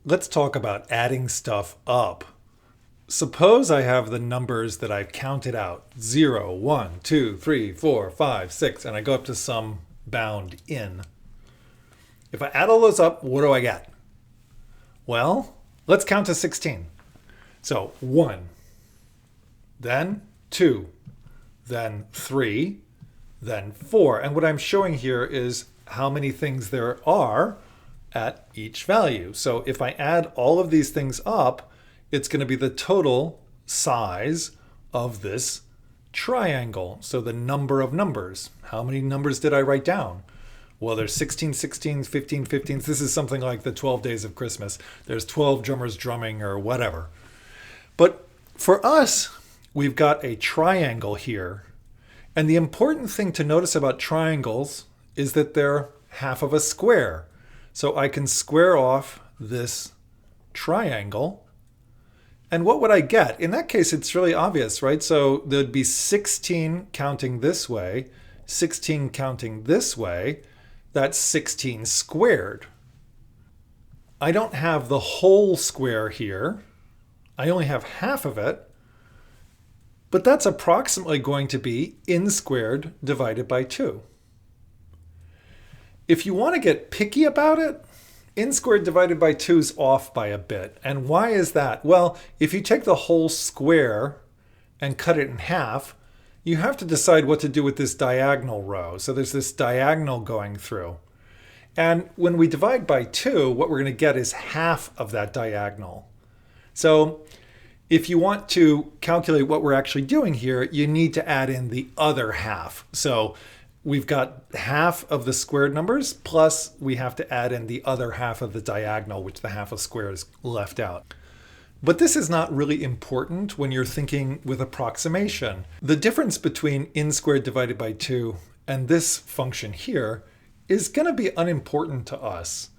Let's talk about adding stuff up. Suppose I have the numbers that I've counted out 0, 1, 2, 3, 4, 5, 6, and I go up to some bound in. If I add all those up, what do I get? Well, let's count to 16. So 1, then 2, then 3, then 4. And what I'm showing here is how many things there are at each value. So if I add all of these things up, it's going to be the total size of this triangle. So the number of numbers. How many numbers did I write down? Well, there's 16 16s, 15 15s. This is something like the 12 days of Christmas. There's 12 drummers drumming or whatever. But for us, we've got a triangle here. And the important thing to notice about triangles is that they're half of a square. So I can square off this triangle. And what would I get? In that case, it's really obvious, right? So there'd be 16 counting this way, 16 counting this way. That's 16 squared. I don't have the whole square here. I only have half of it. But that's approximately going to be n squared divided by 2. If you want to get picky about it, n squared divided by 2 is off by a bit. And why is that? Well, if you take the whole square and cut it in half, you have to decide what to do with this diagonal row. So there's this diagonal going through. And when we divide by 2, what we're going to get is half of that diagonal. So if you want to calculate what we're actually doing here, you need to add in the other half. So we've got half of the squared numbers, plus we have to add in the other half of the diagonal, which the half of square is left out. But this is not really important when you're thinking with approximation. The difference between n squared divided by 2 and this function here is going to be unimportant to us.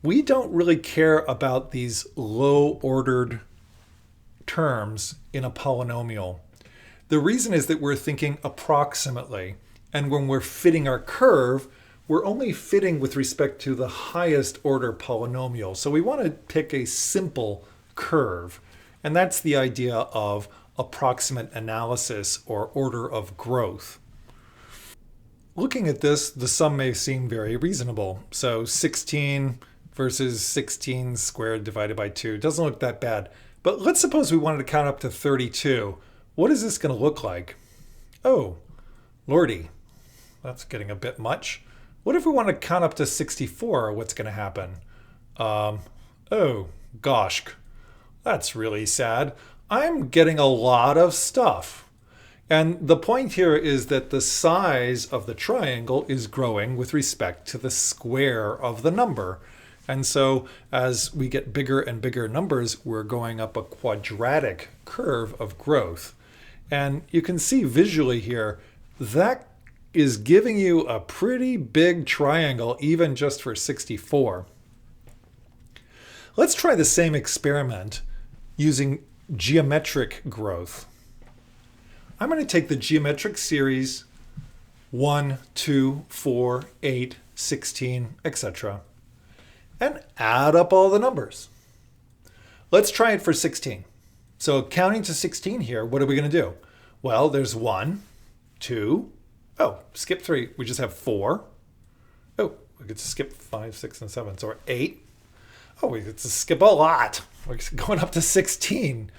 We don't really care about these low-ordered terms in a polynomial. The reason is that we're thinking approximately. And when we're fitting our curve, we're only fitting with respect to the highest order polynomial. So we want to pick a simple curve. And that's the idea of approximate analysis or order of growth. Looking at this, the sum may seem very reasonable. So 16 versus 16 squared divided by 2 doesn't look that bad. But let's suppose we wanted to count up to 32. What is this going to look like? Oh, lordy. That's getting a bit much. What if we want to count up to 64? What's going to happen? Oh, gosh. That's really sad. I'm getting a lot of stuff. And the point here is that the size of the triangle is growing with respect to the square of the number. And so as we get bigger and bigger numbers, we're going up a quadratic curve of growth. And you can see visually here, that is giving you a pretty big triangle, even just for 64. Let's try the same experiment using geometric growth. I'm going to take the geometric series 1, 2, 4, 8, 16, etc. and add up all the numbers. Let's try it for 16. So counting to 16 here, what are we going to do? Well, there's 1, 2, oh, skip 3. We just have 4. Oh, we get to skip 5, 6, and 7. So we're 8. Oh, we get to skip a lot. We're going up to 16.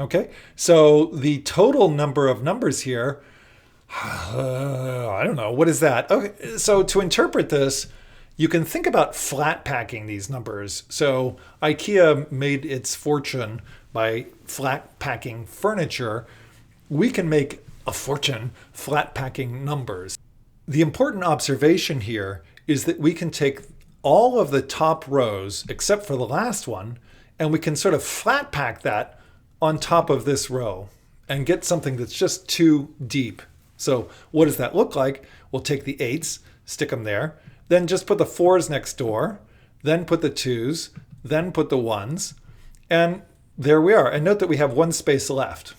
Okay, so the total number of numbers here, I don't know, what is that? Okay, so to interpret this, you can think about flat packing these numbers. So IKEA made its fortune by flat packing furniture. We can make a fortune flat packing numbers. The important observation here is that we can take all of the top rows, except for the last one, and we can sort of flat pack that on top of this row and get something that's just too deep. So what does that look like? We'll take the 8s, stick them there, then just put the 4s next door, then put the 2s, then put the 1s, and there we are. And note that we have one space left.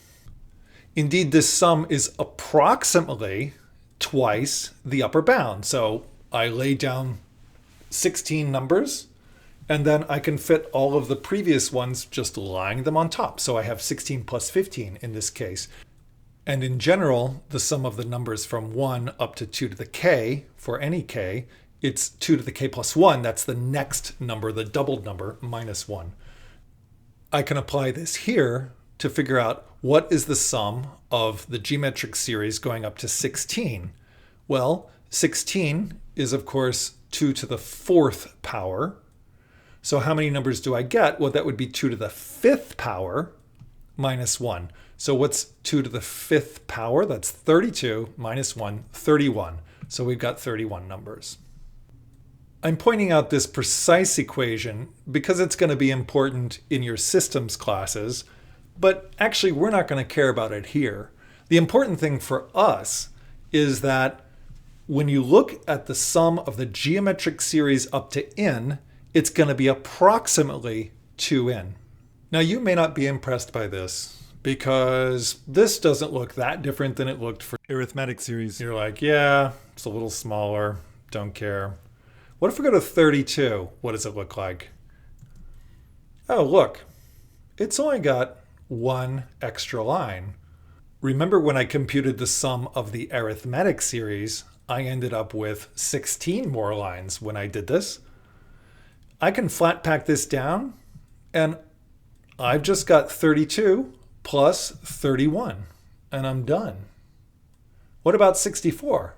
Indeed, this sum is approximately twice the upper bound. So I lay down 16 numbers, And then I can fit all of the previous ones just lying them on top. So I have 16 plus 15 in this case. And in general, the sum of the numbers from 1 up to 2 to the k, for any k, it's 2 to the k plus 1. That's the next number, the doubled number, minus 1. I can apply this here to figure out what is the sum of the geometric series going up to 16. Well, 16 is, of course, 2 to the 4th power. So how many numbers do I get? Well, that would be 2 to the 5th power minus 1. So what's 2 to the 5th power? That's 32 minus 1, 31. So we've got 31 numbers. I'm pointing out this precise equation because it's going to be important in your systems classes, but actually we're not going to care about it here. The important thing for us is that when you look at the sum of the geometric series up to n, it's going to be approximately 2n. Now you may not be impressed by this because this doesn't look that different than it looked for arithmetic series. You're like, yeah, it's a little smaller, don't care. What if we go to 32? What does it look like? Oh, look, it's only got one extra line. Remember when I computed the sum of the arithmetic series, I ended up with 16 more lines when I did this. I can flat pack this down, and I've just got 32 plus 31, and I'm done. What about 64?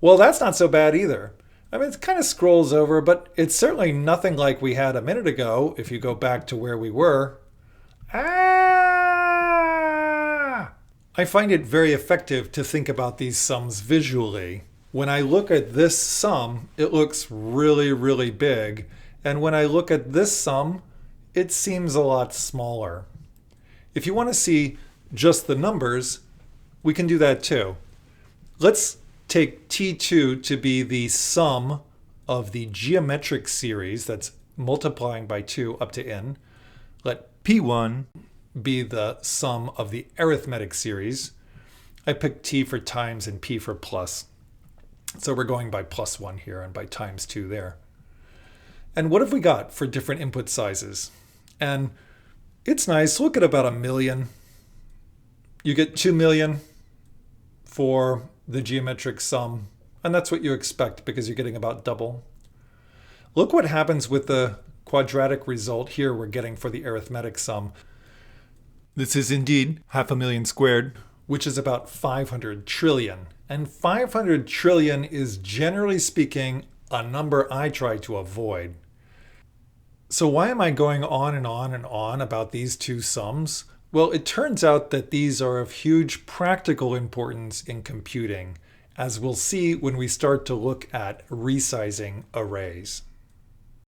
Well, that's not so bad either. I mean, it kind of scrolls over, but it's certainly nothing like we had a minute ago if you go back to where we were. I find it very effective to think about these sums visually. When I look at this sum, it looks really, really big. And when I look at this sum, it seems a lot smaller. If you want to see just the numbers, we can do that too. Let's take T2 to be the sum of the geometric series that's multiplying by 2 up to n. Let P1 be the sum of the arithmetic series. I picked T for times and P for plus. So we're going by plus 1 here and by times 2 there. And what have we got for different input sizes? And it's nice. Look at about 1 million. You get 2 million for the geometric sum, and that's what you expect because you're getting about double. Look what happens with the quadratic result here we're getting for the arithmetic sum. This is indeed 500,000 squared, which is about 500 trillion. And 500 trillion is, generally speaking, a number I try to avoid. So why am I going on and on and on about these two sums? Well, it turns out that these are of huge practical importance in computing, as we'll see when we start to look at resizing arrays.